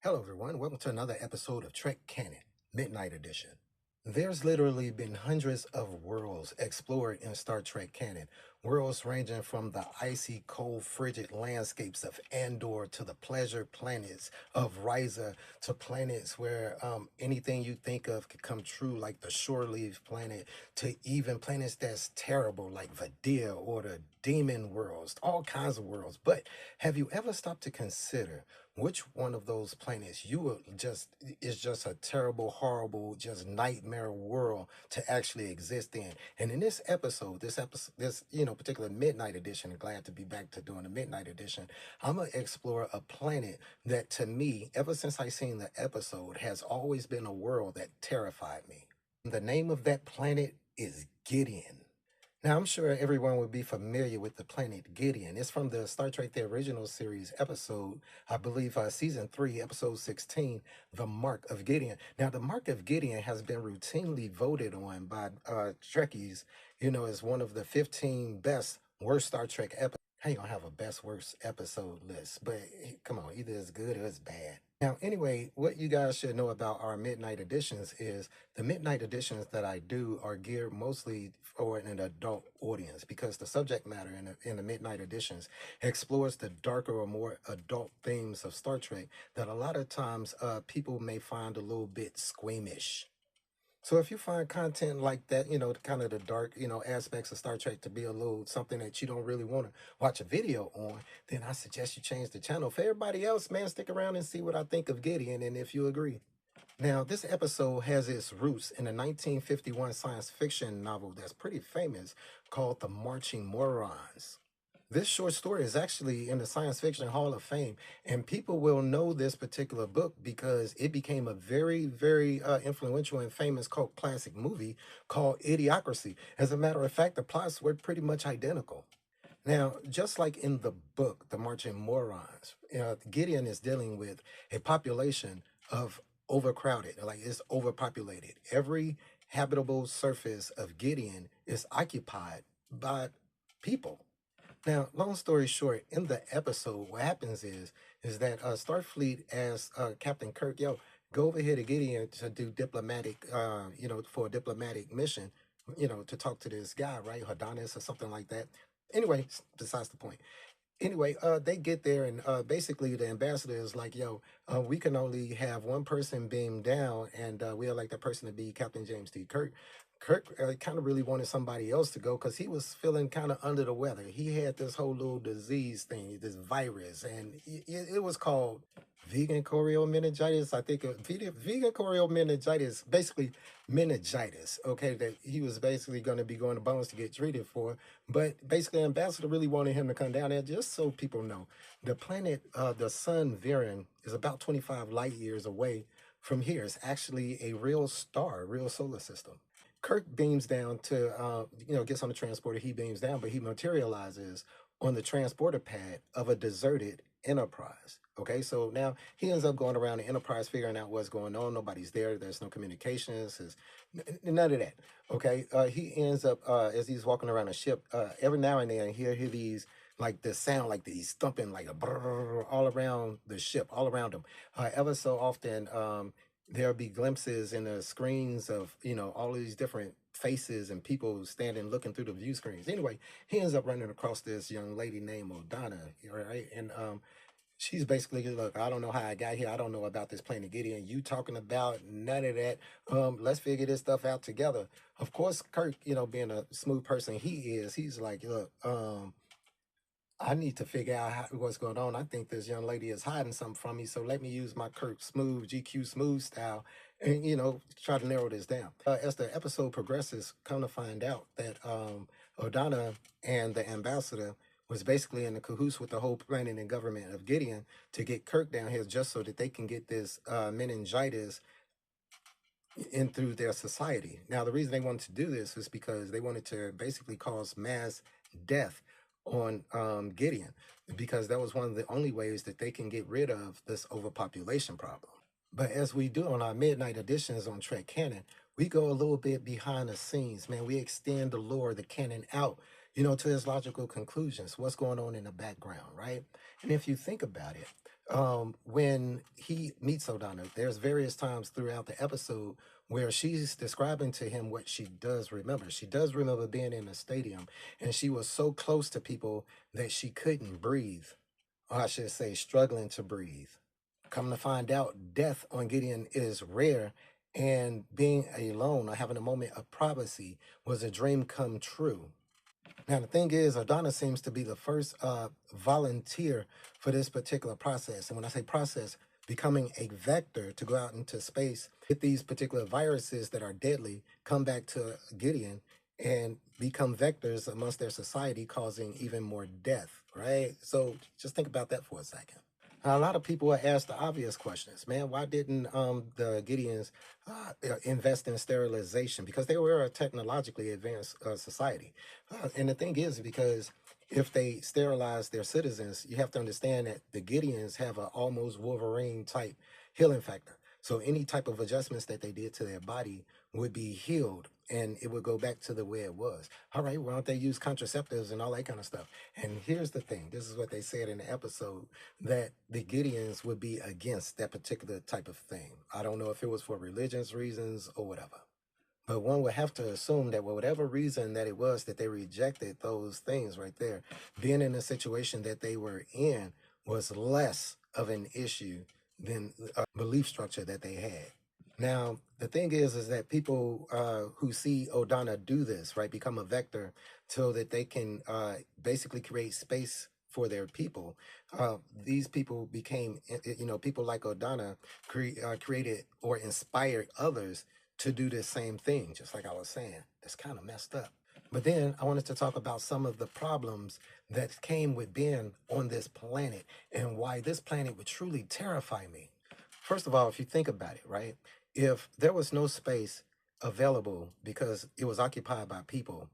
Hello, everyone. Welcome to another episode of Trek Canon, Midnight Edition. There's literally been hundreds of worlds explored in Star Trek canon, worlds ranging from the icy, cold, frigid landscapes of Andor to the pleasure planets of Risa to planets where anything you think of could come true, like the Shore Leave planet, to even planets that's terrible, like Vadia or the Demon worlds, all kinds of worlds. But have you ever stopped to consider which one of those planets you would just is just a terrible, horrible, just nightmare world to actually exist in? And in this particular midnight edition, and glad to be back to doing the midnight edition, I'm gonna explore a planet that, to me, ever since I seen the episode, has always been a world that terrified me. The name of that planet is Gideon. Now, I'm sure everyone would be familiar with the planet Gideon. It's from the Star Trek The Original Series episode, I believe, season 3, episode 16, The Mark of Gideon. Now, the Mark of Gideon has been routinely voted on by Trekkies, as one of the 15 best worst Star Trek episodes. How you gonna have a best worst episode list? But come on, either it's good or it's bad. Now, anyway, what you guys should know about our midnight editions is the midnight editions that I do are geared mostly for an adult audience because the subject matter in the midnight editions explores the darker or more adult themes of Star Trek that a lot of times people may find a little bit squeamish. So if you find content like that, kind of the dark, aspects of Star Trek to be a little something that you don't really want to watch a video on, then I suggest you change the channel. For everybody else, man, stick around and see what I think of Gideon and if you agree. Now, this episode has its roots in a 1951 science fiction novel that's pretty famous called The Marching Morons. This short story is actually in the Science Fiction Hall of Fame, and people will know this particular book because it became a very, very influential and famous cult classic movie called Idiocracy. As a matter of fact, the plots were pretty much identical. Now, just like in the book, The Marching Morons, Gideon is dealing with a population of overcrowded, like it's overpopulated. Every habitable surface of Gideon is occupied by people. Now, long story short, in the episode, what happens is that Starfleet asks Captain Kirk, "Yo, go over here to Gideon to do diplomatic, for a diplomatic mission, to talk to this guy, right, Hodonis or something like that." Anyway, besides the point. Anyway, they get there and basically the ambassador is like, "Yo, we can only have one person beamed down, and we'd like that person to be Captain James T. Kirk." Kirk kind of really wanted somebody else to go because he was feeling kind of under the weather. He had this whole little disease thing, this virus, and it was called vegan choreo meningitis. I think vegan choreo meningitis, basically meningitis. Okay, that he was basically going to be going to Bones to get treated for. But basically, Ambassador really wanted him to come down there just so people know. The planet, the sun, Viren, is about 25 light years away from here. It's actually a real star, a real solar system. Kirk beams down to, gets on the transporter. He beams down, but he materializes on the transporter pad of a deserted Enterprise. Okay, so now he ends up going around the Enterprise figuring out what's going on. Nobody's there. There's no communications. None of that. Okay, he ends up as he's walking around the ship. Every now and then, hear these like the sound, like these thumping, like a brrr, all around the ship, all around him. Ever so often, there'll be glimpses in the screens of all of these different faces and people standing looking through the view screens. Anyway, he ends up running across this young lady named O'Donna, right? And she's basically, "Look, I don't know how I got here. I don't know about this planet Gideon. You talking about none of that. Let's figure this stuff out together." Of course, Kirk, being a smooth person he's like, "Look, I need to figure out what's going on. I think this young lady is hiding something from me. So let me use my Kirk Smooth, GQ Smooth style and, try to narrow this down." As the episode progresses, come to find out that O'Donna and the ambassador was basically in the cahoots with the whole planning and government of Gideon to get Kirk down here just so that they can get this meningitis in through their society. Now, the reason they wanted to do this is because they wanted to basically cause mass death on Gideon, because that was one of the only ways that they can get rid of this overpopulation problem. But as we do on our midnight editions on Trek Canon, we go a little bit behind the scenes, man. We extend the lore, the canon out, to its logical conclusions. What's going on in the background, right? And if you think about it, When he meets O'Donna, there's various times throughout the episode where she's describing to him what she does remember. She does remember being in a stadium, and she was so close to people that she couldn't breathe, or I should say, struggling to breathe. Come to find out, death on Gideon is rare, and being alone or having a moment of privacy was a dream come true. Now, the thing is, Adana seems to be the first volunteer for this particular process. And when I say process, becoming a vector to go out into space, get these particular viruses that are deadly, come back to Gideon and become vectors amongst their society, causing even more death, right? So just think about that for a second. A lot of people are asked the obvious questions, man. Why didn't the Gideons invest in sterilization? Because they were a technologically advanced society. And the thing is, because if they sterilize their citizens, you have to understand that the Gideons have an almost Wolverine type healing factor. So any type of adjustments that they did to their body would be healed and it would go back to the way it was. All right, why don't they use contraceptives and all that kind of stuff? And here's the thing, this is what they said in the episode, that the Gideons would be against that particular type of thing. I don't know if it was for religious reasons or whatever. But one would have to assume that whatever reason that it was that they rejected those things right there, being in the situation that they were in was less of an issue than a belief structure that they had. Now, the thing is that people who see Odana do this, right, become a vector so that they can basically create space for their people. These people became, people like Odana created or inspired others to do the same thing, just like I was saying. That's kind of messed up. But then I wanted to talk about some of the problems that came with being on this planet and why this planet would truly terrify me. First of all, if you think about it, right? If there was no space available because it was occupied by people,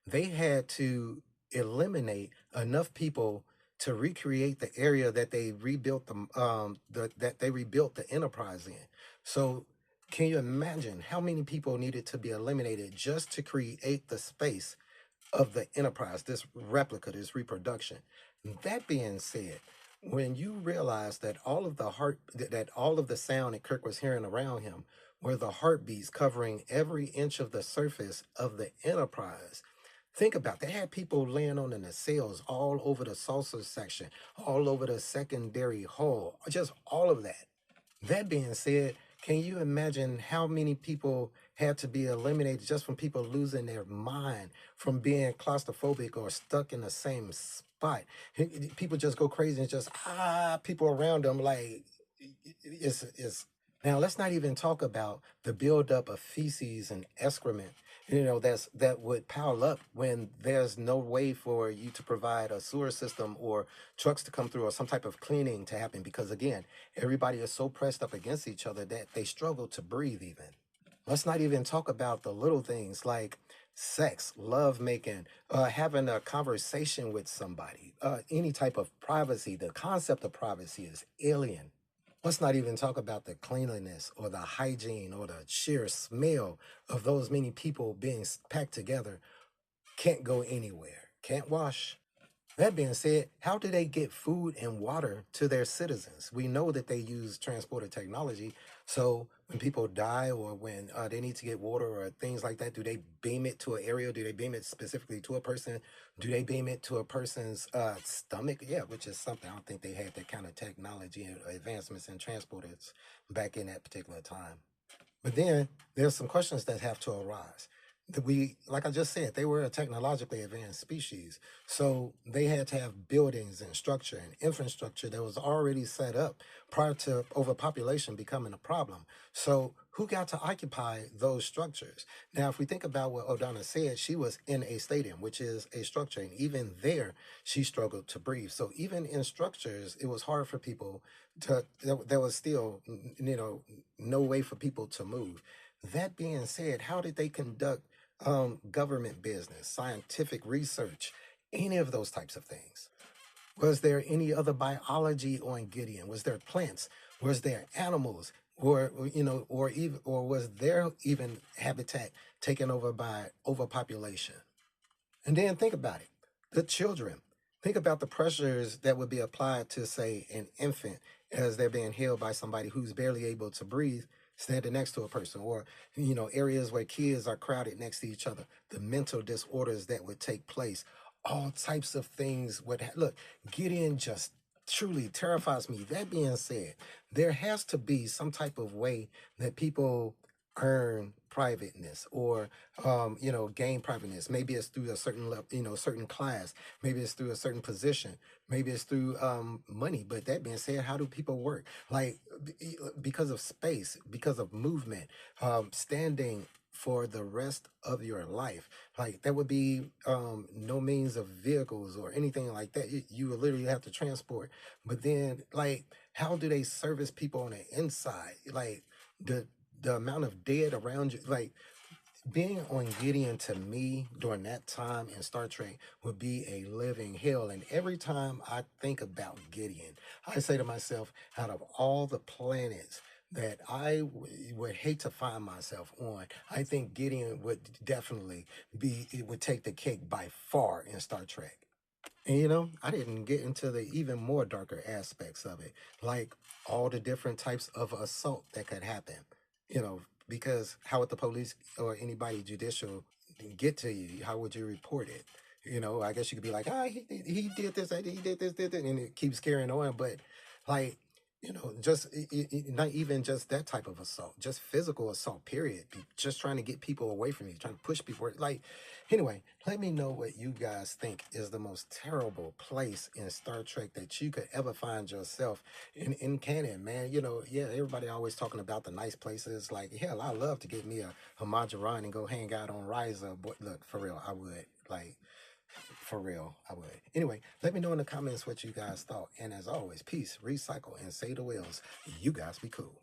they had to eliminate enough people to recreate the area that they rebuilt that they rebuilt the enterprise in. So can you imagine how many people needed to be eliminated just to create the space of the enterprise, this replica, this reproduction? That being said, when you realize that all of the sound that Kirk was hearing around him were the heartbeats covering every inch of the surface of the enterprise. Think about they had people laying on in the cells all over the saucer section, all over the secondary hull, just all of that. That being said, can you imagine how many people had to be eliminated just from people losing their mind, from being claustrophobic or stuck in the same spot? People just go crazy and just people around them like it's now let's not even talk about the buildup of feces and excrement, that would pile up when there's no way for you to provide a sewer system or trucks to come through or some type of cleaning to happen because again, everybody is so pressed up against each other that they struggle to breathe even. Let's not even talk about the little things like sex, love making, having a conversation with somebody, any type of privacy. The concept of privacy is alien. Let's not even talk about the cleanliness or the hygiene or the sheer smell of those many people being packed together. Can't go anywhere, can't wash. That being said, how do they get food and water to their citizens? We know that they use transporter technology. So when people die or when they need to get water or things like that, do they beam it to an area? Do they beam it specifically to a person? Do they beam it to a person's stomach? Yeah, which is something I don't think they had that kind of technology and advancements in transporters back in that particular time. But then there's some questions that have to arise. Like I just said, they were a technologically advanced species. So they had to have buildings and structure and infrastructure that was already set up prior to overpopulation becoming a problem. So who got to occupy those structures? Now, if we think about what O'Donna said, she was in a stadium, which is a structure. And even there, she struggled to breathe. So even in structures, it was hard for people there was still, no way for people to move. That being said, how did they conduct government business, scientific research, any of those types of things? Was there any other biology on Gideon? Was there plants? Was there animals? Or was there even habitat taken over by overpopulation? And then think about it. The children. Think about the pressures that would be applied to, say, an infant as they're being held by somebody who's barely able to breathe, standing next to a person, or areas where kids are crowded next to each other. The mental disorders that would take place, all types of things would look. Gideon just truly terrifies me. That being said, there has to be some type of way that people earn privateness or gain privateness. Maybe it's through a certain level, certain class. Maybe it's through a certain position. Maybe it's through money. But that being said, how do people work? Like because of space, because of movement, standing for the rest of your life. Like that would be no means of vehicles or anything like that. You would literally have to transport. But then, like, how do they service people on the inside? Like the the amount of dead around you, like being on Gideon to me during that time in Star Trek would be a living hell. And every time I think about Gideon, I say to myself, out of all the planets that would hate to find myself on, I think Gideon would definitely it would take the cake by far in Star Trek. And I didn't get into the even more darker aspects of it, like all the different types of assault that could happen. You know, because how would the police or anybody judicial get to you? How would you report it? I guess you could be like, ah, he did this, he did this, and it keeps carrying on. But like, just not even just that type of assault, just physical assault, period. Just trying to get people away from you, trying to push people. Like, anyway, let me know what you guys think is the most terrible place in Star Trek that you could ever find yourself in canon, man. Yeah, everybody always talking about the nice places. Like, hell, I love to get me a Majoran and go hang out on Risa. Boy, look, for real, I would. Like, for real, I would. Anyway, let me know in the comments what you guys thought. And as always, peace, recycle, and say the whales. You guys be cool.